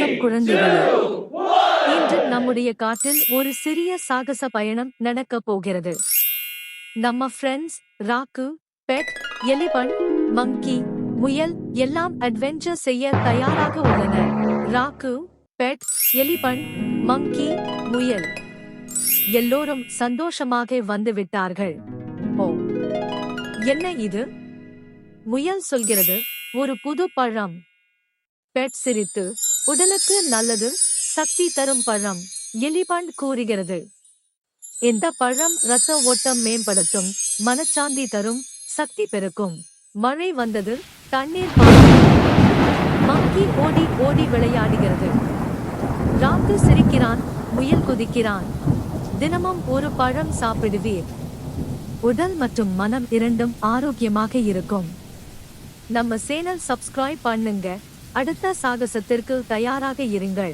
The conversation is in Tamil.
வணக்கம் குழந்தைகளே. இன்று நம்முடைய காட்டில் ஒரு சிறிய சாகச பயணம் நடக்கப் போகிறது. நம்ம ஃப்ரெண்ட்ஸ் ராக்கு, பெட், எலிபண்ட், மங்கி, முயல் எல்லாம் அட்வென்ச்சர் செய்ய தயாராக உள்ளனர். ராக்கு, பெட், எலிபண்ட், மங்கி, முயல் எல்லோரும் சந்தோஷமாக வந்துவிட்டார்கள். ஓ, என்ன இது? முயல் சொல்கிறது, ஒரு புது பழம். பெட் சிரித்து, உடலுக்கு நல்லது, சக்தி தரும் பழம். எலிபண்ட் கூறுகிறது, இந்த பழம் இரத்த ஓட்டம் மேம்படுத்தும், மனச்சாந்தி தரும், சக்தி பெருக்கும். மழை வந்தது, தண்ணீர் பாய்ந்தது. மங்கி ஓடி ஓடி விளையாடுகிறது. ராக்கு சிரிக்கிறான், முயல் குதிக்கிறான். தினமும் ஒரு பழம் சாப்பிடுவீர், உடல் மற்றும் மனம் இரண்டும் ஆரோக்கியமாக இருக்கும். நம்ம சேனல் சப்ஸ்கிரைப் பண்ணுங்க. அடுத்த சாகசத்திற்கு தயாராக இருங்கள்.